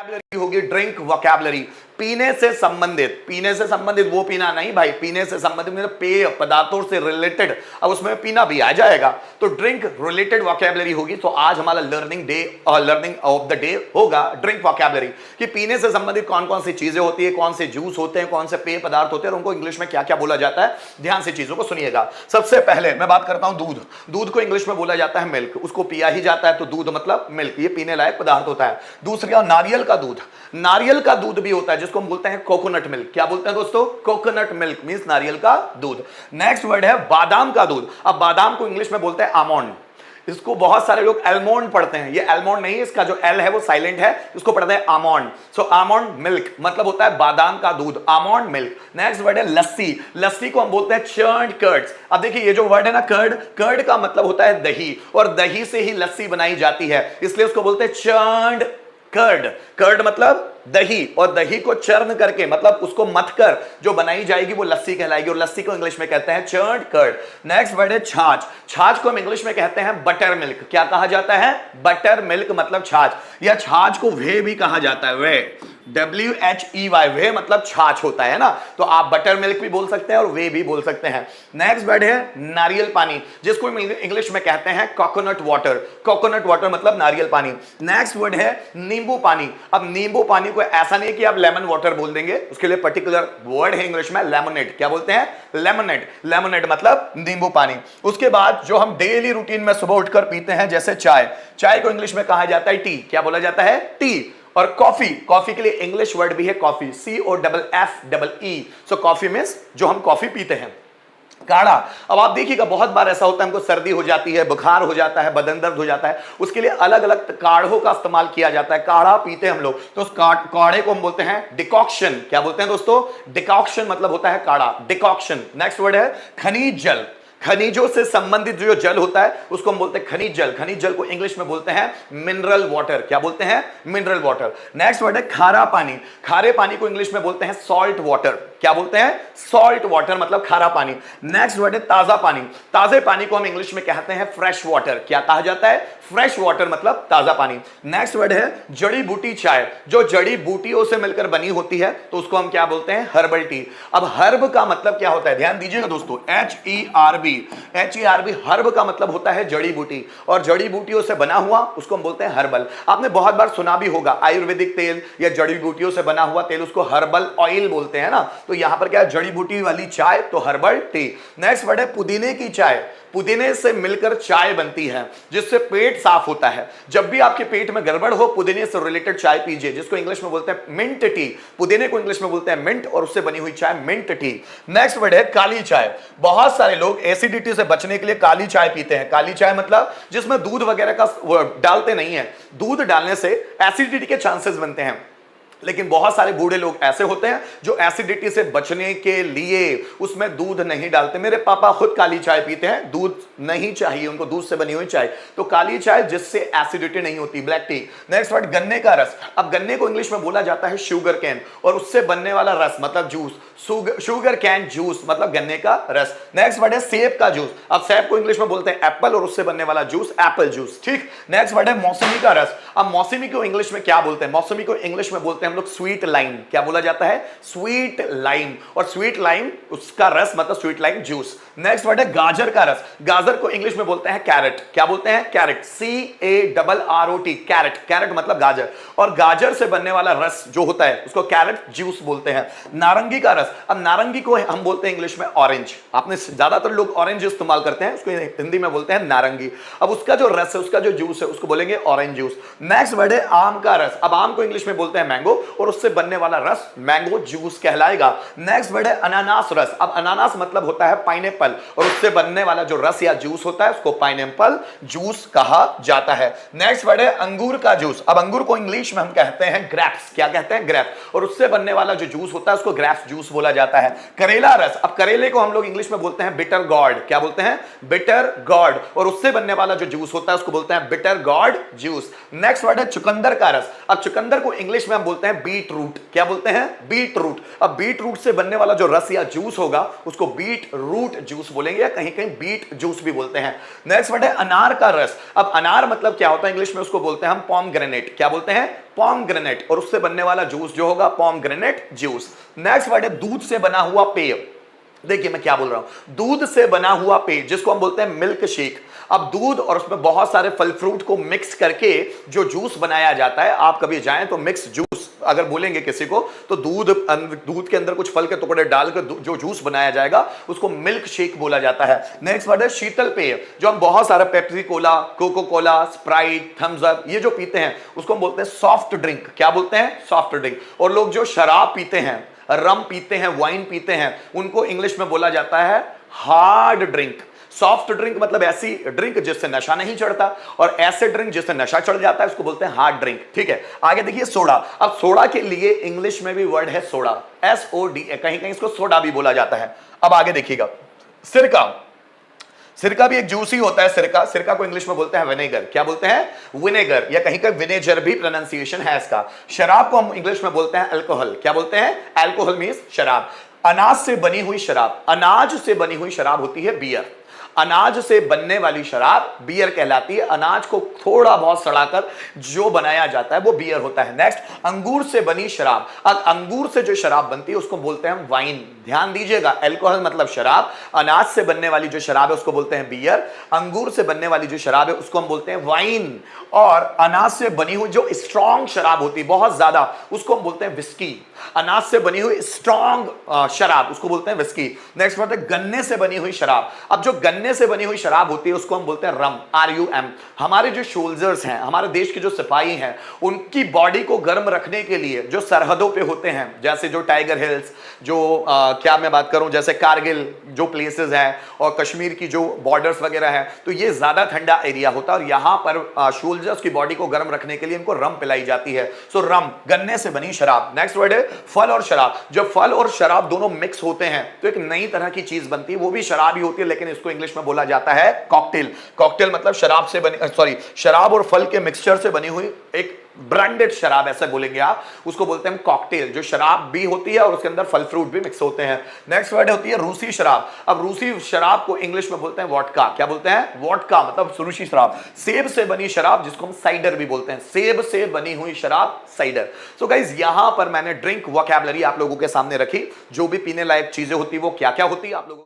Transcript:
Vocabulary होगी drink vocabulary, पीने से संबंधित वो पीना नहीं भाई, पीने से संबंधित मेरे पेय पदार्थों से रिलेटेड, अब उसमें पीना भी आ जाएगा तो ड्रिंक रिलेटेड वोकैबुलरी होगी। तो आज हमारा लर्निंग ऑफ द डे होगा ड्रिंक वोकैबुलरी, कि पीने से संबंधित कौन कौन सी चीजें होती है, कौन से जूस होते हैं, कौन से पेय पदार्थ होते हैं और उनको इंग्लिश में क्या क्या बोला जाता है। ध्यान से चीजों को सुनिएगा। सबसे पहले मैं बात करता हूं दूध। दूध को इंग्लिश में बोला जाता है मिल्क, उसको पिया ही जाता है तो दूध मतलब मिल्क, ये पीने लायक पदार्थ होता है। दूसरा नारियल का दूध, नारियल का दूध भी होता है जिसको हम बोलते हैं कोकोनट मिल्क। क्या बोलते हैं दोस्तों? कोकोनट मिल्क मींस नारियल का दूध। नेक्स्ट वर्ड है बादाम का दूध। अब बादाम को इंग्लिश में बोलते हैं आमंड, इसको बहुत सारे लोग एलमोंड पढ़ते हैं, ये एलमोंड नहीं है, इसका जो एल है वो साइलेंट है, इसको पढ़ते हैं आमंड। सो आमंड मिल्क मतलब होता है बादाम का दूध, आमंड मिल्क। नेक्स्ट वर्ड है लस्सी। लस्सी को हम बोलते हैं चर्न्ड कर्ड्स। अब देखिए ये जो वर्ड है ना कर्ड, कर्ड का मतलब होता है दही, और दही से ही लस्सी बनाई जाती है, इसलिए उसको बोलते हैं चर्न्ड कर्ड। कर्ड मतलब दही, और दही को चर्न करके मतलब उसको मथ कर जो बनाई जाएगी वो लस्सी कहलाएगी, और लस्सी को इंग्लिश में कहते हैं चर्न्ड कर्ड। नेक्स्ट वर्ड है छाछ। छाछ को हम इंग्लिश में कहते हैं बटर मिल्क। क्या कहा जाता है? बटर मिल्क मतलब छाछ, या छाछ को वे भी कहा जाता है, वे WHEY, वे मतलब छाछ होता है ना, तो आप बटर मिल्क भी बोल सकते हैं और वे भी बोल सकते हैं। नेक्स्ट वर्ड है नारियल पानी, जिसको इंग्लिश में कहते हैं कोकोनट वाटर। कोकोनट वाटर मतलब नारियल पानी। नेक्स्ट वर्ड है नींबू पानी। अब नींबू पानी को ऐसा नहीं कि आप लेमन वाटर बोल देंगे, उसके लिए पर्टिकुलर वर्ड है इंग्लिश में लेमनेड। क्या बोलते हैं? लेमनेड। लेमनेड मतलब नींबू पानी। उसके बाद जो हम डेली रूटीन में सुबह उठकर पीते हैं जैसे चाय, चाय को इंग्लिश में कहा जाता है टी। क्या बोला जाता है? टी। और कॉफी, कॉफी के लिए इंग्लिश वर्ड भी है कॉफी, COFFEE। सो कॉफी मींस जो हम कॉफी पीते हैं। काढ़ा, अब आप देखिएगा बहुत बार ऐसा होता है हमको सर्दी हो जाती है, बुखार हो जाता है, बदन दर्द हो जाता है, उसके लिए अलग अलग काढ़ों का इस्तेमाल किया जाता है। काढ़ा पीते हैं हम लोग, तो उस काढ़े को हम बोलते हैं डिकॉक्शन। क्या बोलते हैं दोस्तों? डिकॉक्शन मतलब होता है काढ़ा, डिकॉक्शन। नेक्स्ट वर्ड है खनिज जल। खनिजों से संबंधित जो जल होता है उसको हम बोलते हैं खनिज जल। खनिज जल को इंग्लिश में बोलते हैं मिनरल वाटर। क्या बोलते हैं? Mineral water. नेक्स्ट वर्ड है खारा पानी। खारे पानी को इंग्लिश में बोलते हैं सॉल्ट वाटर। क्या बोलते हैं? सॉल्ट वाटर मतलब खारा पानी। नेक्स्ट वर्ड है ताजा पानी। ताजे पानी को हम इंग्लिश में कहते हैं फ्रेश वाटर। क्या कहा जाता है? फ्रेश वाटर मतलब ताजा पानी। नेक्स्ट वर्ड है जड़ी बूटी चाय। जो जड़ी बूटियों से मिलकर बनी होती है तो उसको हम क्या बोलते हैं? Herbal tea. अब हर्ब का मतलब क्या होता है? ध्यान दीजिएगा दोस्तों, HERB। हर्ब का मतलब होता है जड़ी बूटी, और जड़ी बूटियों से बना हुआ उसको हम बोलते हैं हर्बल। आपने बहुत बार सुना भी होगा आयुर्वेदिक तेल या जड़ी बूटियों से बना हुआ तेल, उसको हर्बल ऑयल बोलते हैं ना, तो यहां पर क्या है? जड़ी बूटी वाली चाय तो हर्बल टी। नेक्स्ट वर्ड है पुदीने की चाय। पुदीने से मिलकर चाय बनती है जिससे पेट साफ होता है। जब भी आपके पेट में गड़बड़ हो पुदीने से रिलेटेड चाय पीजिए, जिसको इंग्लिश में बोलते हैं मिंट टी। पुदीने को इंग्लिश में बोलते हैं मिंट, और उससे बनी हुई चाय मिंट टी। नेक्स्ट वर्ड है काली चाय। बहुत सारे लोग एसिडिटी से बचने के लिए काली चाय पीते हैं। काली चाय मतलब जिसमें दूध वगैरह का डालते नहीं है। दूध डालने से एसिडिटी के चांसेस बनते हैं, लेकिन बहुत सारे बूढ़े लोग ऐसे होते हैं जो एसिडिटी से बचने के लिए उसमें दूध नहीं डालते। मेरे पापा खुद काली चाय पीते हैं, दूध नहीं चाहिए उनको, दूध से बनी हुई चाय, तो काली चाय जिससे एसिडिटी नहीं होती, ब्लैक टी। नेक्स्ट वर्ड गन्ने का रस। अब गन्ने को इंग्लिश में बोला जाता है शुगर कैन, और उससे बनने वाला रस मतलब जूस, शुगर कैन जूस मतलब गन्ने का रस। नेक्स्ट वर्ड है सेब का जूस। अब सेब को इंग्लिश में बोलते हैं एप्पल, और उससे बनने वाला जूस एप्पल जूस। ठीक। नेक्स्ट वर्ड है मौसमी का रस। अब मौसमी को इंग्लिश में क्या बोलते हैं? मौसमी को इंग्लिश में बोलते हैं हम लोग स्वीट लाइम। क्या बोला जाता है? स्वीट लाइम, और स्वीट लाइम उसका रस मतलब sweet lime juice. Next word है गाजर का रस। गाजर को इंग्लिश में बोलते हैं कैरेट। क्या बोलते हैं? Carat, CARROT, carat. कैरेट मतलब गाजर, और गाजर से बनने वाला रस जो होता है उसको कैरेट जूस बोलते हैं। नारंगी का रस। अब नारंगी को हम बोलते हैं इंग्लिश में ऑरेंज। आपने ज्यादातर लोग ऑरेंज इस्तेमाल करते हैं, उसको हिंदी में बोलते हैं नारंगी। अब उसका जो रस है, उसका जो जूस है, उसको बोलेंगे ऑरेंज जूस। नेक्स्ट वर्ड है आम का रस। अब आम को इंग्लिश में बोलते हैं मैंगो, और उससे बनने वाला रस मैंगो जूस कहलाएगा। नेक्स्ट वर्ड है अनानास रस। अब अनानास मतलब होता है पाइनएप्पल, और उससे बनने वाला जो रस या जूस होता है उसको पाइनएप्पल जूस कहा जाता है। नेक्स्ट वर्ड है अंगूर का जूस। अब अंगूर को इंग्लिश में हम कहते हैं ग्रेप्स। क्या कहते हैं? ग्रेप्स, और उससे बनने वाला जो जूस होता है उसको ग्रेप्स जूस बोला जाता है। करेला रस। अब करेले को हम लोग इंग्लिश में बोलते हैं बिटर गॉर्ड। क्या बोलते हैं? बिटर गॉर्ड, और उससे बनने वाला जो जूस होता है उसको बोलते हैं bitter gourd juice. Next word है चुकंदर का रस। अब चुकंदर को इंग्लिश में हम बोलते हैं हैं बीट रूट। क्या बोलते हैं? Beet root. अब बीट रूट से बनने वाला जो रस या जूस होगा उसको बीट रूट जूस बोलेंगे, या कहीं कहीं बीट जूस भी बोलते हैं। नेक्स्ट वर्ड है अनार का रस। अब अनार मतलब क्या होता है इंग्लिश में? उसको बोलते हैं हम पॉमग्रेनेट। क्या बोलते हैं? पॉमग्रेनेट। और उससे बनने वाला जूस जो होगा पॉमग्रेनेट जूस। नेक्स्ट वर्ड है दूध से बना हुआ पेय। देखिए मैं क्या बोल रहा हूं, दूध से बना हुआ पेय जिसको हम बोलते हैं मिल्क शेक। अब दूध और उसमें बहुत सारे फल फ्रूट को मिक्स करके जो जूस बनाया जाता है, आप कभी जाएं तो मिक्स जूस अगर बोलेंगे किसी को तो दूध के अंदर कुछ फल के टुकड़े डालकर जो जूस बनाया जाएगा उसको मिल्क शेक बोला जाता है। नेक्स्ट वर्ड है शीतल पेय। जो हम बहुत सारा Pepsi cola, Coca Cola, Sprite, Thums Up ये जो पीते हैं उसको हम बोलते हैं सॉफ्ट ड्रिंक। क्या बोलते हैं? Soft drink. और लोग जो शराब पीते हैं, रम पीते हैं, वाइन पीते हैं, उनको इंग्लिश में बोला जाता है हार्ड ड्रिंक। सॉफ्ट ड्रिंक मतलब ऐसी ड्रिंक जिससे नशा नहीं चढ़ता, और ऐसे ड्रिंक जिससे नशा चढ़ जाता है उसको बोलते हैं हार्ड ड्रिंक। ठीक है, आगे देखिए सोडा। अब सोडा के लिए इंग्लिश में भी वर्ड है सोडा, SOD। कहीं कहीं इसको सोडा भी बोला जाता है। अब आगे देखिएगा सिरका। सिरका भी एक जूस ही होता है। सिरका को इंग्लिश में बोलते हैं विनेगर। क्या बोलते हैं? विनेगर, या कहीं का विनेगर भी प्रोनाउंसिएशन है इसका। शराब को हम इंग्लिश में बोलते हैं अल्कोहल। क्या बोलते हैं? अल्कोहल मींस शराब। अनाज से बनी हुई शराब, अनाज से बनी हुई शराब होती है बियर। अनाज से बनने वाली शराब बियर कहलाती है। अनाज को थोड़ा बहुत सड़ाकर जो बनाया जाता है वो बियर होता है। नेक्स्ट अंगूर से बनी शराब। अब अंगूर से जो शराब बनती है उसको बोलते हैं हम वाइन। ध्यान दीजिएगा, अल्कोहल मतलब शराब, अनाज से बनने वाली जो शराब है उसको बोलते हैं बियर, अंगूर से बनने वाली जो शराब है उसको हम बोलते हैं वाइन, और अनाज से बनी हुई जो स्ट्रॉन्ग शराब होती है बहुत ज्यादा उसको हम बोलते हैं विस्की। अनाज से बनी हुई स्ट्रॉन्ग शराब उसको बोलते हैं विस्की। नेक्स्ट बात है गन्ने से बनी हुई शराब। अब जो गन्ने से बनी हुई शराब होती है उसको हम बोलते हैं रम, RUM। हमारे जो सोल्जर्स हैं, हमारे देश के जो सिपाही हैं, उनकी बॉडी को गर्म रखने के लिए जो सरहदों पे होते हैं, जैसे जो टाइगर हिल्स, जो क्या मैं बात करूं जैसे कारगिल जो प्लेसेस हैं, और कश्मीर की जो बॉर्डर्स वगैरह है, तो ये ज्यादा ठंडा एरिया होता है और यहां पर सोल्जर्स की बॉडी को गर्म रखने के लिए इनको रम पिलाई जाती है। सो रम, गन्ने से बनी शराब। नेक्स्ट वर्ड है फल और शराब। जब फल और शराब दोनों मिक्स होते हैं तो एक नई तरह की चीज बनती है, वो भी शराब ही होती है, लेकिन इसको इंग्लिश में बोला जाता है कॉकटेल। कॉकटेल मतलब शराब से बनी शराब और फल के मिक्सचर से बनी हुई एक ब्रांडेड शराब, ऐसे बोलेंगे आप, उसको बोलते हैं कॉकटेल, जो शराब भी होती है और उसके अंदर फल फ्रूट भी मिक्स होते हैं। नेक्स्ट वर्ड होती है रूसी शराब। अब रूसी शराब को इंग्लिश में बोलते हैं वोडका। क्या बोलते हैं? वोडका मतलब रूसी शराब। सेब से बनी शराब जिसको हम साइडर भी बोलते हैं, सेब से बनी हुई शराब साइडर। सो गाइस यहां पर मैंने ड्रिंक वोकैबुलरी आप लोगों के सामने रखी, जो भी पीने लायक चीजें होती है वो क्या क्या होती है आप लोगों